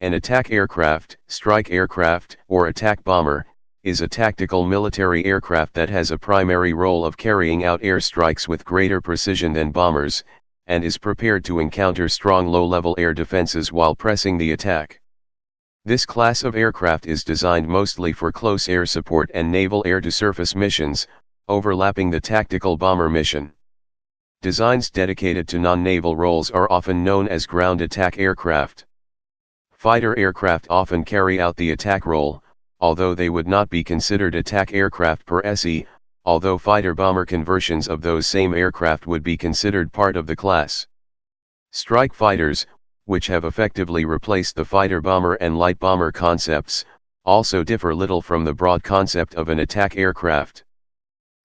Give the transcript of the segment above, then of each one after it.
An attack aircraft, strike aircraft, or attack bomber, is a tactical military aircraft that has a primary role of carrying out airstrikes with greater precision than bombers, and is prepared to encounter strong low-level air defenses while pressing the attack. This class of aircraft is designed mostly for close air support and naval air-to-surface missions, overlapping the tactical bomber mission. Designs dedicated to non-naval roles are often known as ground attack aircraft. Fighter aircraft often carry out the attack role, although they would not be considered attack aircraft per se, although fighter-bomber conversions of those same aircraft would be considered part of the class. Strike fighters, which have effectively replaced the fighter-bomber and light bomber concepts, also differ little from the broad concept of an attack aircraft.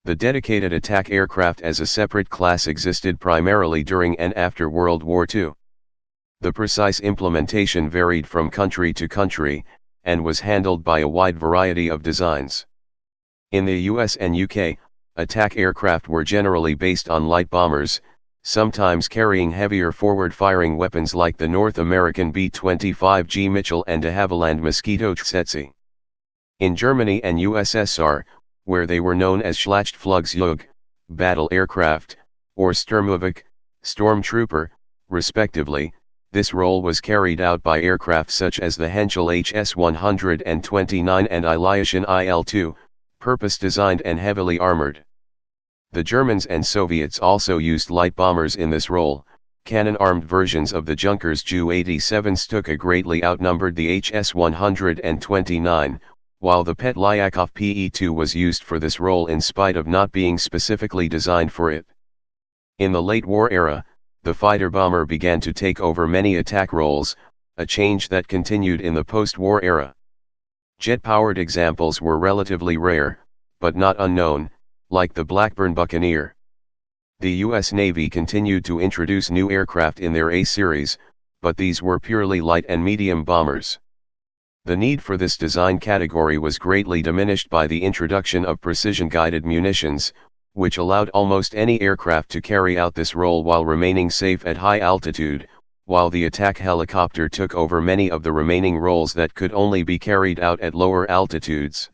The dedicated attack aircraft as a separate class existed primarily during and after World War II. The precise implementation varied from country to country, and was handled by a wide variety of designs. In the US and UK, attack aircraft were generally based on light bombers, sometimes carrying heavier forward-firing weapons like the North American B-25G Mitchell and de Havilland Mosquito Tsetsi. In Germany and USSR, where they were known as Schlachtflugzeug, battle aircraft, or Sturmgewehr, stormtrooper, respectively, this role was carried out by aircraft such as the Henschel HS-129 and Ilyushin IL-2, purpose-designed and heavily armored. The Germans and Soviets also used light bombers in this role. Cannon-armed versions of the Junkers Ju-87 Stuka greatly outnumbered the HS-129, while the Petlyakov PE-2 was used for this role in spite of not being specifically designed for it. In the late war era, the fighter-bomber began to take over many attack roles, a change that continued in the post-war era. Jet-powered examples were relatively rare, but not unknown, like the Blackburn Buccaneer. The U.S. Navy continued to introduce new aircraft in their A series, but these were purely light and medium bombers. The need for this design category was greatly diminished by the introduction of precision-guided munitions, which allowed almost any aircraft to carry out this role while remaining safe at high altitude, while the attack helicopter took over many of the remaining roles that could only be carried out at lower altitudes.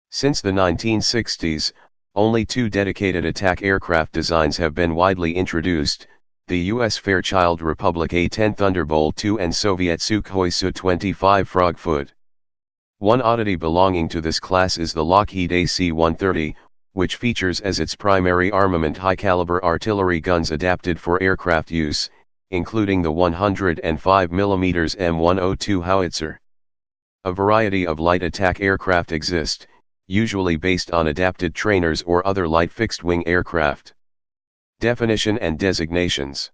Since the 1960s, only two dedicated attack aircraft designs have been widely introduced, the U.S. Fairchild Republic A-10 Thunderbolt II and Soviet Sukhoi Su-25 Frogfoot. One oddity belonging to this class is the Lockheed AC-130, which features as its primary armament high-caliber artillery guns adapted for aircraft use, including the 105mm M102 howitzer. A variety of light attack aircraft exist, usually based on adapted trainers or other light fixed-wing aircraft. Definition and designations.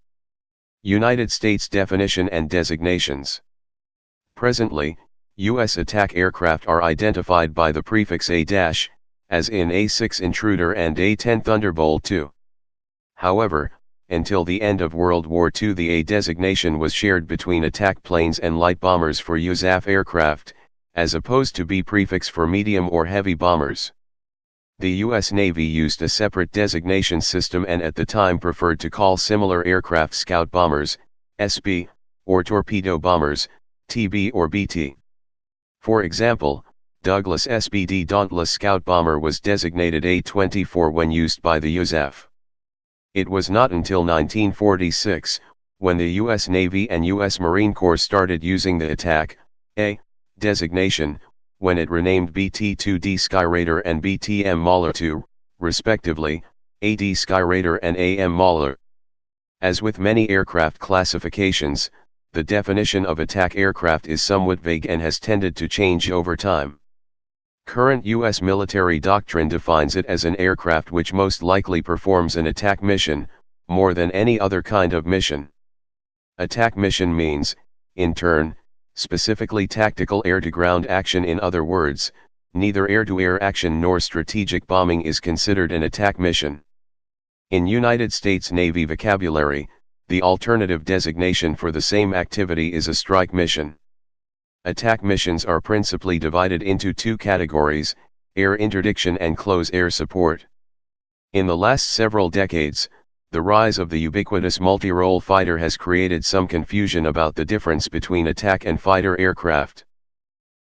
United States definition and designations. Presently, U.S. attack aircraft are identified by the prefix A-, as in A-6 Intruder and A-10 Thunderbolt II. However, until the end of World War II the A designation was shared between attack planes and light bombers for USAF aircraft, as opposed to B prefix for medium or heavy bombers. The U.S. Navy used a separate designation system and at the time preferred to call similar aircraft scout bombers, SB, or torpedo bombers, TB or BT. For example, Douglas SBD Dauntless Scout Bomber was designated A-24 when used by the USAF. It was not until 1946, when the U.S. Navy and U.S. Marine Corps started using the Attack A designation, when it renamed BT-2D Skyraider and BTM Mauler II, respectively, AD Skyraider and AM Mauler. As with many aircraft classifications, the definition of attack aircraft is somewhat vague and has tended to change over time. Current U.S. military doctrine defines it as an aircraft which most likely performs an attack mission, more than any other kind of mission. Attack mission means, in turn, specifically tactical air-to-ground action. In other words, neither air-to-air action nor strategic bombing is considered an attack mission. In United States Navy vocabulary, the alternative designation for the same activity is a strike mission. Attack missions are principally divided into two categories, air interdiction and close air support. In the last several decades, The rise of the ubiquitous multi-role fighter has created some confusion about the difference between attack and fighter aircraft.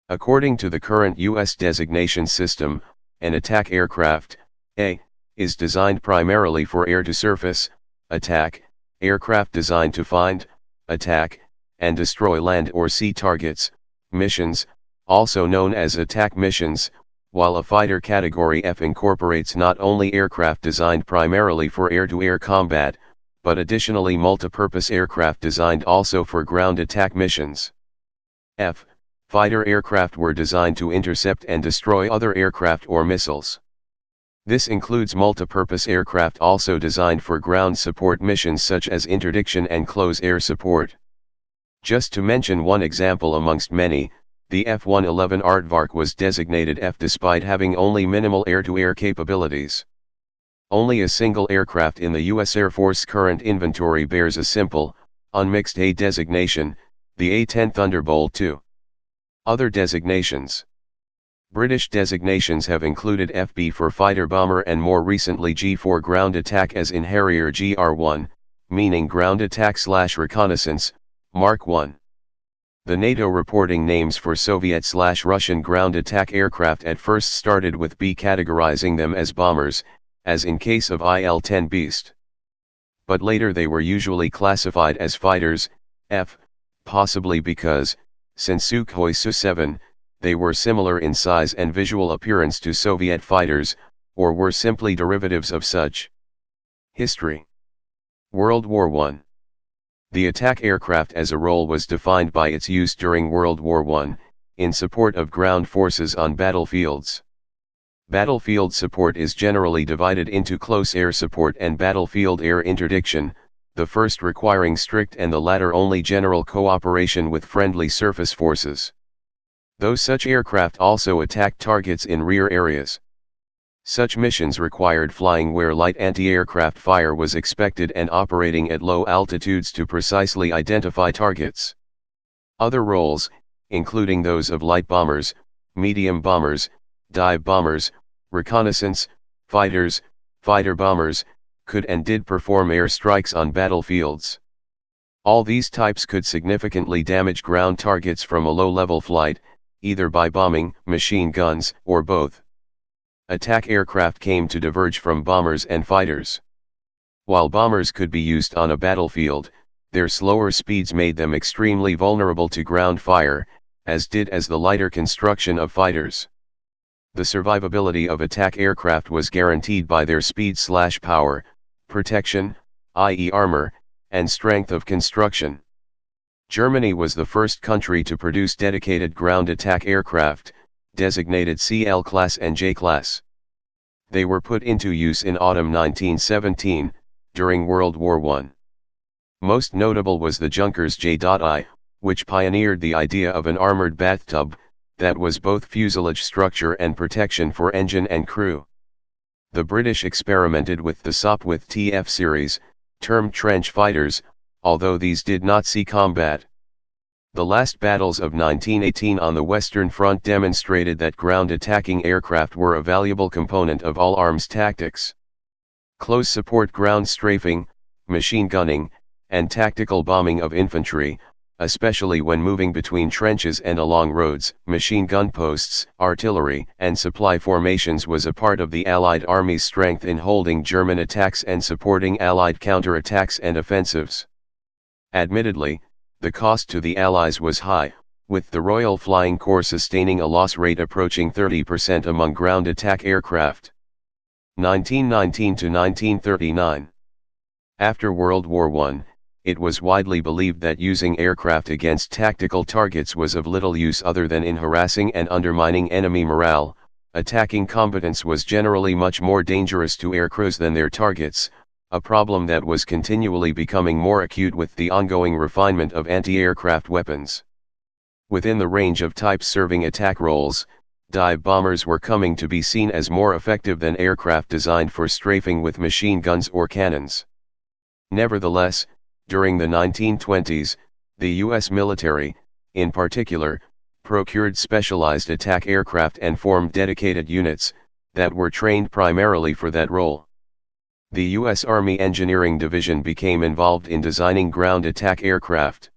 According to the current U.S. designation system, an attack aircraft, A, is designed primarily for air-to-surface attack, aircraft designed to find, attack, and destroy land or sea targets, missions, also known as attack missions, while a fighter category F incorporates not only aircraft designed primarily for air-to-air combat, but additionally multipurpose aircraft designed also for ground attack missions. F. Fighter aircraft were designed to intercept and destroy other aircraft or missiles. This includes multipurpose aircraft also designed for ground support missions such as interdiction and close air support. Just to mention one example amongst many, the F-111 Aardvark was designated F despite having only minimal air-to-air capabilities. Only a single aircraft in the U.S. Air Force current inventory bears a simple, unmixed A designation, the A-10 Thunderbolt II. Other designations. British designations have included FB for fighter bomber and more recently G for ground attack as in Harrier GR-1, meaning ground attack/reconnaissance, Mark 1. The NATO reporting names for Soviet/Russian ground attack aircraft at first started with B, categorizing them as bombers, as in case of IL-10 Beast. But later they were usually classified as fighters, F, possibly because, since Sukhoi Su-7, they were similar in size and visual appearance to Soviet fighters, or were simply derivatives of such. History. World War I. The attack aircraft as a role was defined by its use during World War I, in support of ground forces on battlefields. Battlefield support is generally divided into close air support and battlefield air interdiction, the first requiring strict and the latter only general cooperation with friendly surface forces. Though such aircraft also attacked targets in rear areas. Such missions required flying where light anti-aircraft fire was expected and operating at low altitudes to precisely identify targets. Other roles, including those of light bombers, medium bombers, dive bombers, reconnaissance, fighters, fighter bombers, could and did perform air strikes on battlefields. All these types could significantly damage ground targets from a low-level flight, either by bombing, machine guns, or both. Attack aircraft came to diverge from bombers and fighters. While bombers could be used on a battlefield, their slower speeds made them extremely vulnerable to ground fire, as did the lighter construction of fighters. The survivability of attack aircraft was guaranteed by their speed/power, protection, i.e. armor, and strength of construction. Germany was the first country to produce dedicated ground attack aircraft, designated CL class and J class. They were put into use in autumn 1917, during World War I. Most notable was the Junkers J.I, which pioneered the idea of an armored bathtub, that was both fuselage structure and protection for engine and crew. The British experimented with the Sopwith TF series, termed trench fighters, although these did not see combat. The last battles of 1918 on the Western Front demonstrated that ground attacking aircraft were a valuable component of all arms tactics. Close support ground strafing, machine gunning, and tactical bombing of infantry, especially when moving between trenches and along roads, machine gun posts, artillery, and supply formations was a part of the Allied Army's strength in holding German attacks and supporting Allied counterattacks and offensives. Admittedly, the cost to the Allies was high, with the Royal Flying Corps sustaining a loss rate approaching 30% among ground attack aircraft. 1919 to 1939. After World War I, it was widely believed that using aircraft against tactical targets was of little use other than in harassing and undermining enemy morale. Attacking combatants was generally much more dangerous to aircrews than their targets, a problem that was continually becoming more acute with the ongoing refinement of anti-aircraft weapons. Within the range of types serving attack roles, dive bombers were coming to be seen as more effective than aircraft designed for strafing with machine guns or cannons. Nevertheless, during the 1920s, the U.S. military, in particular, procured specialized attack aircraft and formed dedicated units, that were trained primarily for that role. The U.S. Army Engineering Division became involved in designing ground attack aircraft.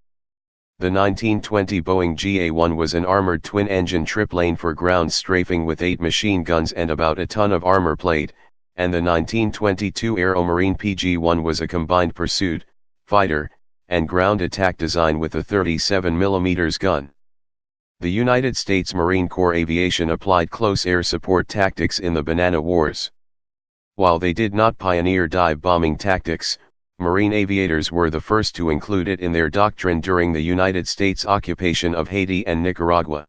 The 1920 Boeing GA-1 was an armored twin-engine triplane for ground strafing with 8 machine guns and about a ton of armor plate, and the 1922 Aeromarine PG-1 was a combined pursuit, fighter, and ground attack design with a 37 mm gun. The United States Marine Corps Aviation applied close air support tactics in the Banana Wars. While they did not pioneer dive bombing tactics, Marine aviators were the first to include it in their doctrine during the United States occupation of Haiti and Nicaragua.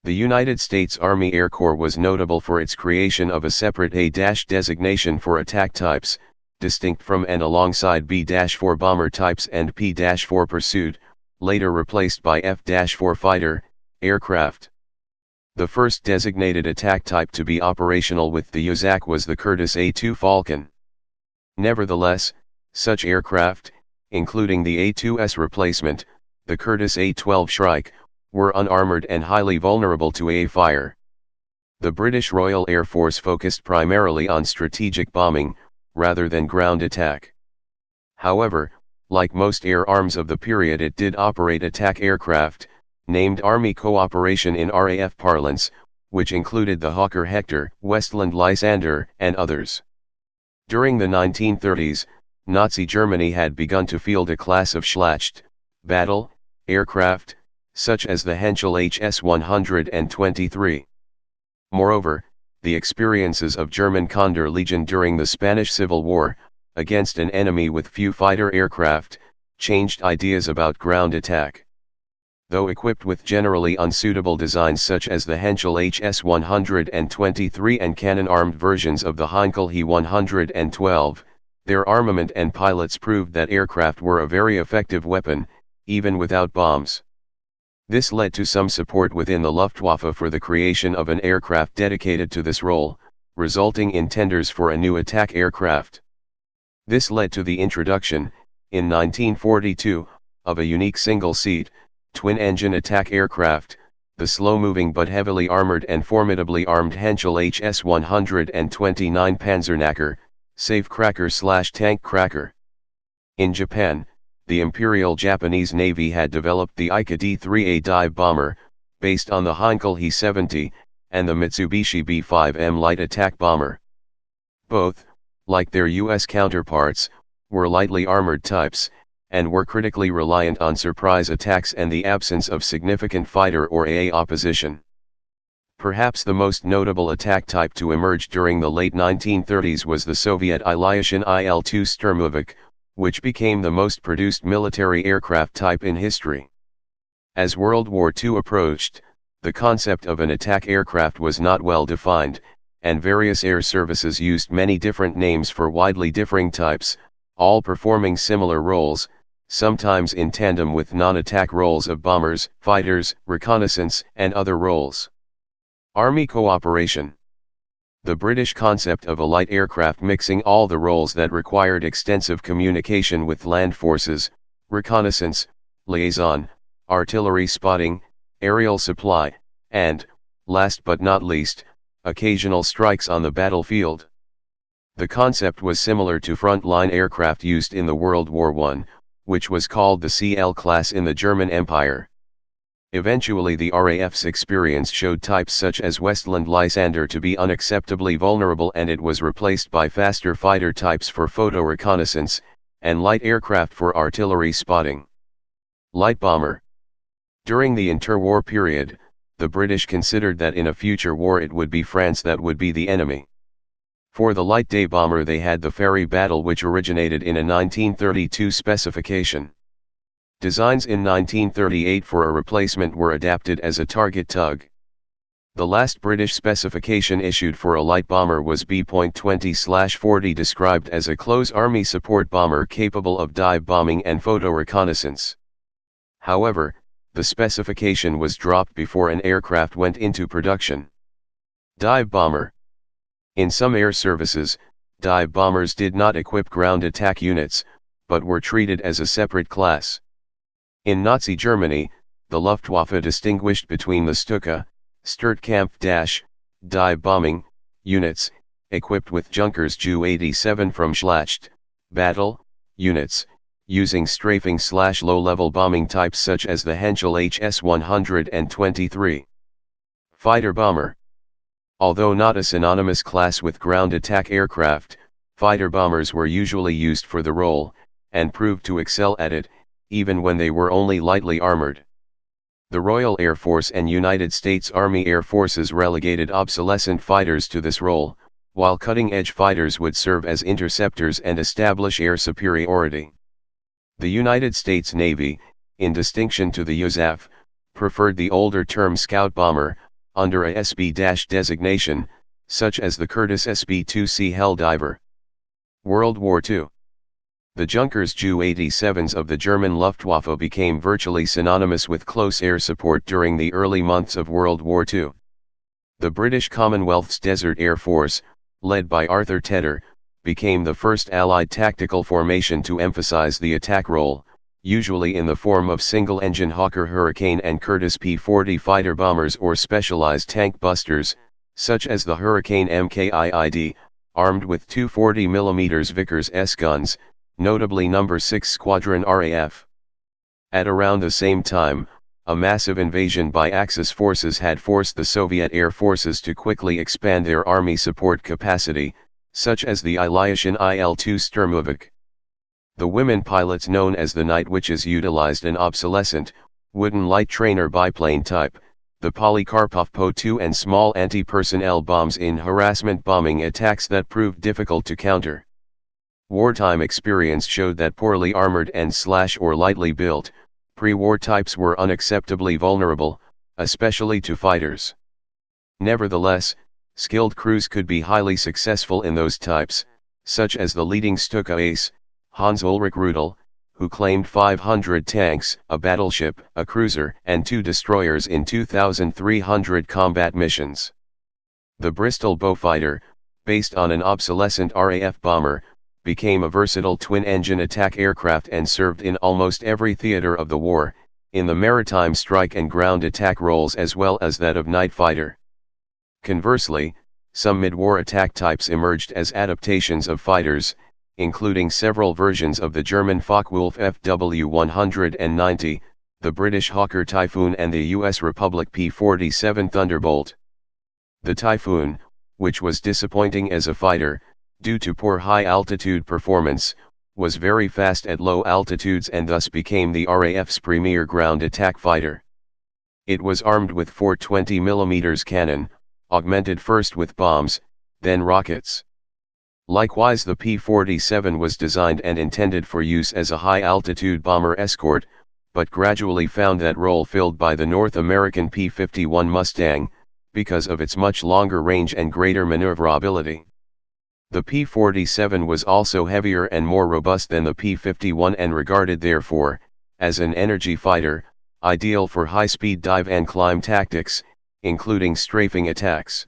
The United States Army Air Corps was notable for its creation of a separate A- designation for attack types, distinct from and alongside B-4 bomber types and P-4 pursuit, later replaced by F-4 fighter aircraft. The first designated attack type to be operational with the USAC was the Curtiss A-2 Falcon. Nevertheless, such aircraft, including the A-2's replacement, the Curtiss A-12 Shrike, were unarmored and highly vulnerable to AA fire. The British Royal Air Force focused primarily on strategic bombing, rather than ground attack. However, like most air arms of the period, it did operate attack aircraft, named Army Cooperation in RAF parlance, which included the Hawker Hector, Westland Lysander, and others. During the 1930s, Nazi Germany had begun to field a class of Schlacht, battle, aircraft, such as the Henschel HS-123. Moreover, the experiences of German Condor Legion during the Spanish Civil War, against an enemy with few fighter aircraft, changed ideas about ground attack. Though equipped with generally unsuitable designs such as the Henschel HS-123 and cannon-armed versions of the Heinkel He-112, their armament and pilots proved that aircraft were a very effective weapon, even without bombs. This led to some support within the Luftwaffe for the creation of an aircraft dedicated to this role, resulting in tenders for a new attack aircraft. This led to the introduction, in 1942, of a unique single-seat, twin-engine attack aircraft, the slow-moving but heavily armored and formidably armed Henschel HS-129 Panzerknacker, safecracker/tank cracker. In Japan, the Imperial Japanese Navy had developed the Ika D-3A dive bomber, based on the Heinkel He-70, and the Mitsubishi B-5M light attack bomber. Both, like their U.S. counterparts, were lightly armored types, and were critically reliant on surprise attacks and the absence of significant fighter or AA opposition. Perhaps the most notable attack type to emerge during the late 1930s was the Soviet Ilyushin IL-2 Sturmovik, which became the most produced military aircraft type in history. As World War II approached, the concept of an attack aircraft was not well defined, and various air services used many different names for widely differing types, all performing similar roles, sometimes in tandem with non-attack roles of bombers, fighters, reconnaissance, and other roles. Army Cooperation. The British concept of a light aircraft mixing all the roles that required extensive communication with land forces, reconnaissance, liaison, artillery spotting, aerial supply, and, last but not least, occasional strikes on the battlefield. The concept was similar to front-line aircraft used in the World War I, which was called the CL class in the German Empire. Eventually the RAF's experience showed types such as Westland Lysander to be unacceptably vulnerable, and it was replaced by faster fighter types for photo reconnaissance, and light aircraft for artillery spotting. Light bomber. During the interwar period, the British considered that in a future war it would be France that would be the enemy. For the light day bomber they had the Ferry Battle, which originated in a 1932 specification. Designs in 1938 for a replacement were adapted as a target tug. The last British specification issued for a light bomber was B.20/40, described as a close army support bomber capable of dive bombing and photo reconnaissance. However, the specification was dropped before an aircraft went into production. Dive bomber. In some air services, dive bombers did not equip ground attack units, but were treated as a separate class. In Nazi Germany, the Luftwaffe distinguished between the Stuka, Sturtkampf-dive bombing units, equipped with Junkers Ju-87 from Schlacht, battle, units, using strafing/low-level bombing types such as the Henschel HS-123. Fighter bomber. Although not a synonymous class with ground attack aircraft, fighter bombers were usually used for the role, and proved to excel at it, even when they were only lightly armored. The Royal Air Force and United States Army Air Forces relegated obsolescent fighters to this role, while cutting-edge fighters would serve as interceptors and establish air superiority. The United States Navy, in distinction to the USAF, preferred the older term scout bomber, under a SB- designation, such as the Curtiss SB-2C Helldiver. World War II. The Junkers Ju-87s of the German Luftwaffe became virtually synonymous with close air support during the early months of World War II. The British Commonwealth's Desert Air Force, led by Arthur Tedder, became the first Allied tactical formation to emphasize the attack role, usually in the form of single-engine Hawker Hurricane and Curtiss P-40 fighter bombers or specialized tank busters, such as the Hurricane MKIID, armed with two 40mm Vickers S guns, notably No. 6 Squadron RAF. At around the same time, a massive invasion by Axis forces had forced the Soviet Air Forces to quickly expand their army support capacity, such as the Ilyushin IL-2 Sturmovik. The women pilots known as the Night Witches utilized an obsolescent, wooden light trainer biplane type, the Polykarpov Po-2 and small anti-personnel bombs in harassment bombing attacks that proved difficult to counter. Wartime experience showed that poorly armored and or lightly built, pre-war types were unacceptably vulnerable, especially to fighters. Nevertheless, skilled crews could be highly successful in those types, such as the leading Stuka ace, Hans Ulrich Rudel, who claimed 500 tanks, a battleship, a cruiser, and 2 destroyers in 2,300 combat missions. The Bristol Beaufighter, based on an obsolescent RAF bomber, became a versatile twin-engine attack aircraft and served in almost every theater of the war, in the maritime strike and ground attack roles as well as that of night fighter. Conversely, some mid-war attack types emerged as adaptations of fighters, including several versions of the German Focke-Wulf FW-190, the British Hawker Typhoon and the US Republic P-47 Thunderbolt. The Typhoon, which was disappointing as a fighter, due to poor high-altitude performance, was very fast at low altitudes and thus became the RAF's premier ground attack fighter. It was armed with 4 20mm cannon, augmented first with bombs, then rockets. Likewise, the P-47 was designed and intended for use as a high-altitude bomber escort, but gradually found that role filled by the North American P-51 Mustang, because of its much longer range and greater maneuverability. The P-47 was also heavier and more robust than the P-51 and regarded therefore, as an energy fighter, ideal for high-speed dive and climb tactics, including strafing attacks.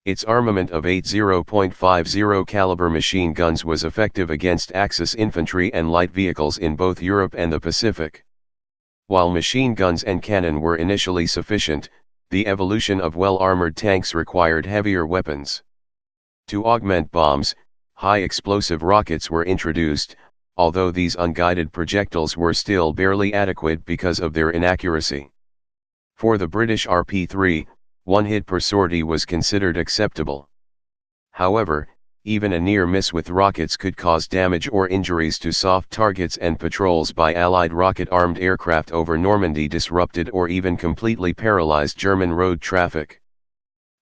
Its armament of 8 0.50 caliber machine guns was effective against Axis infantry and light vehicles in both Europe and the Pacific. While machine guns and cannon were initially sufficient, the evolution of well-armored tanks required heavier weapons. To augment bombs, high-explosive rockets were introduced, although these unguided projectiles were still barely adequate because of their inaccuracy. For the British RP-3, one hit per sortie was considered acceptable. However, even a near miss with rockets could cause damage or injuries to soft targets, and patrols by Allied rocket-armed aircraft over Normandy disrupted or even completely paralyzed German road traffic.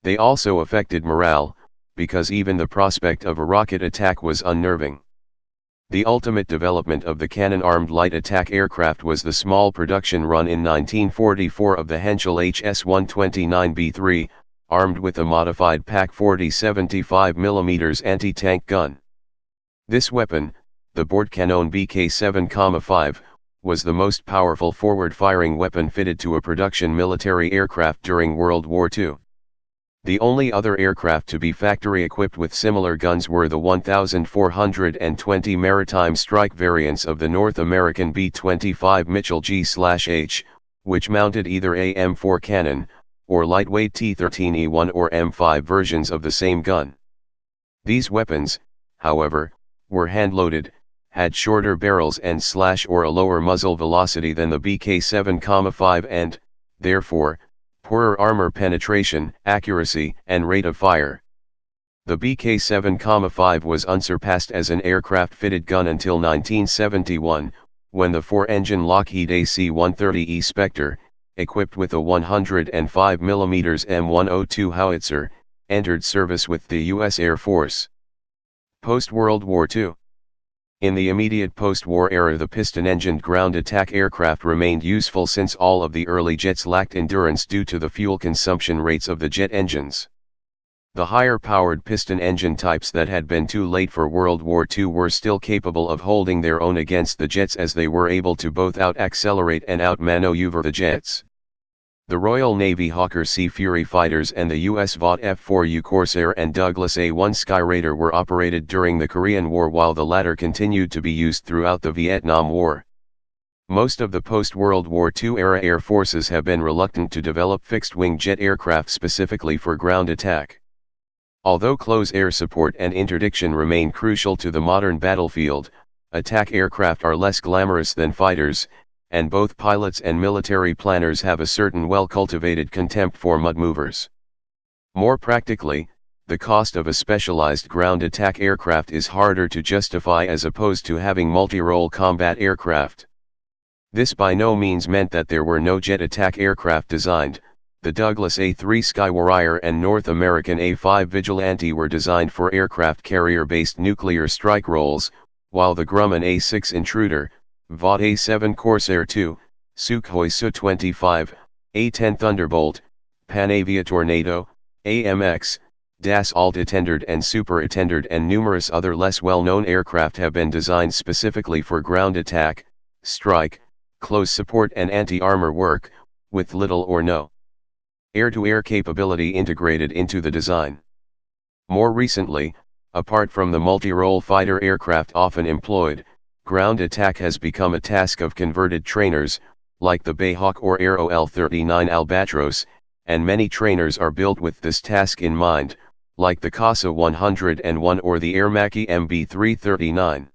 They also affected morale, because even the prospect of a rocket attack was unnerving. The ultimate development of the cannon-armed light attack aircraft was the small production run in 1944 of the Henschel HS-129B3, armed with a modified PaK-40 75mm anti-tank gun. This weapon, the Bordkanon BK-7,5, was the most powerful forward-firing weapon fitted to a production military aircraft during World War II. The only other aircraft to be factory-equipped with similar guns were the 1,420 maritime strike variants of the North American B-25 Mitchell G/H, which mounted either a M4 cannon, or lightweight T-13E1 or M5 versions of the same gun. These weapons, however, were hand-loaded, had shorter barrels and slash or a lower muzzle velocity than the BK7,5 and, therefore, poorer armor penetration, accuracy, and rate of fire. The BK7,5 was unsurpassed as an aircraft-fitted gun until 1971, when the four-engine Lockheed AC-130E Spectre, equipped with a 105mm M102 howitzer, entered service with the U.S. Air Force. Post-World War II. In the immediate post-war era, the piston-engined ground attack aircraft remained useful since all of the early jets lacked endurance due to the fuel consumption rates of the jet engines. The higher-powered piston engine types that had been too late for World War II were still capable of holding their own against the jets, as they were able to both out-accelerate and out-maneuver the jets. The Royal Navy Hawker Sea Fury fighters and the U.S. Vought F-4U Corsair and Douglas A-1 Skyraider were operated during the Korean War, while the latter continued to be used throughout the Vietnam War. Most of the post-World War II era air forces have been reluctant to develop fixed-wing jet aircraft specifically for ground attack. Although close air support and interdiction remain crucial to the modern battlefield, attack aircraft are less glamorous than fighters, and both pilots and military planners have a certain well-cultivated contempt for mudmovers. More practically, the cost of a specialized ground attack aircraft is harder to justify as opposed to having multi-role combat aircraft. This by no means meant that there were no jet attack aircraft designed. The Douglas A-3 Skywarrior and North American A-5 Vigilante were designed for aircraft carrier-based nuclear strike roles, while the Grumman A-6 Intruder, Vought A-7 Corsair II, Sukhoi Su-25, A-10 Thunderbolt, Panavia Tornado, AMX, Das Alte Attendard and Super Attendard and numerous other less well-known aircraft have been designed specifically for ground attack, strike, close support and anti-armor work, with little or no air-to-air capability integrated into the design. More recently, apart from the multi-role fighter aircraft often employed, ground attack has become a task of converted trainers, like the Bayhawk or Aero L-39 Albatros, and many trainers are built with this task in mind, like the CASA 101 or the Aermacchi MB339.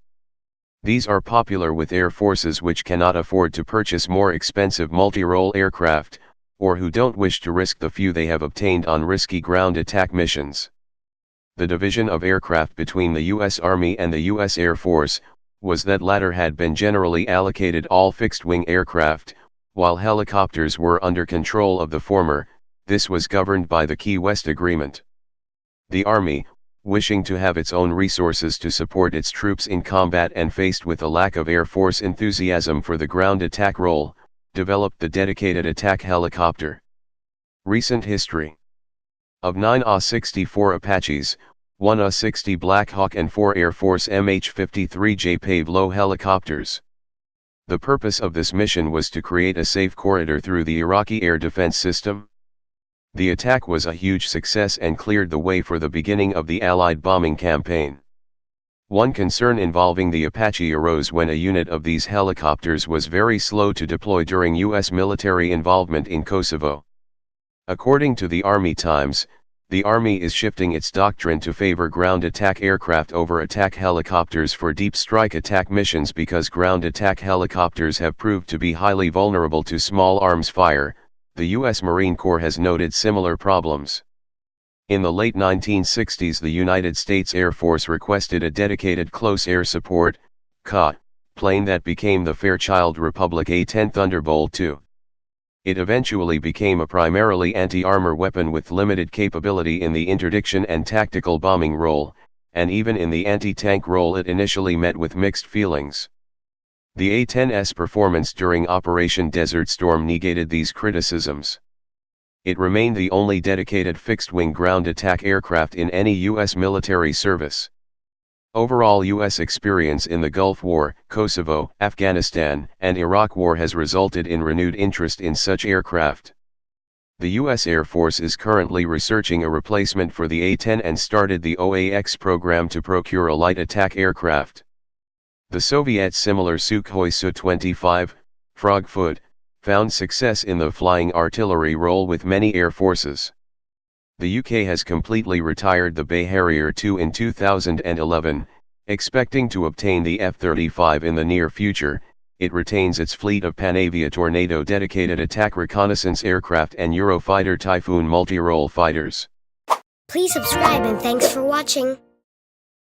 These are popular with air forces which cannot afford to purchase more expensive multi-role aircraft, or who don't wish to risk the few they have obtained on risky ground attack missions. The division of aircraft between the U.S. Army and the U.S. Air Force was that latter had been generally allocated all fixed-wing aircraft, while helicopters were under control of the former. This was governed by the Key West Agreement. The Army, wishing to have its own resources to support its troops in combat and faced with a lack of Air Force enthusiasm for the ground attack role, developed the dedicated attack helicopter. Recent history. Of 9 A-64 Apaches, 1 A-60 Black Hawk and 4 Air Force MH-53J Pavlo helicopters. The purpose of this mission was to create a safe corridor through the Iraqi air defense system. The attack was a huge success and cleared the way for the beginning of the Allied bombing campaign. One concern involving the Apache arose when a unit of these helicopters was very slow to deploy during U.S. military involvement in Kosovo. According to the Army Times, the Army is shifting its doctrine to favor ground attack aircraft over attack helicopters for deep strike attack missions because ground attack helicopters have proved to be highly vulnerable to small arms fire. The U.S. Marine Corps has noted similar problems. In the late 1960s, the United States Air Force requested a dedicated close air support (CA) plane that became the Fairchild Republic A-10 Thunderbolt II. It eventually became a primarily anti-armor weapon with limited capability in the interdiction and tactical bombing role, and even in the anti-tank role it initially met with mixed feelings. The A-10's performance during Operation Desert Storm negated these criticisms. It remained the only dedicated fixed-wing ground attack aircraft in any U.S. military service. Overall U.S. experience in the Gulf War, Kosovo, Afghanistan, and Iraq War has resulted in renewed interest in such aircraft. The U.S. Air Force is currently researching a replacement for the A-10 and started the OAX program to procure a light attack aircraft. The Soviet similar Sukhoi Su-25, Frogfoot, found success in the flying artillery role with many air forces. The UK has completely retired the Bay Harrier II in 2011, expecting to obtain the F-35 in the near future. It retains its fleet of Panavia Tornado dedicated attack reconnaissance aircraft and Eurofighter Typhoon multi-role fighters. Please subscribe and thanks for watching.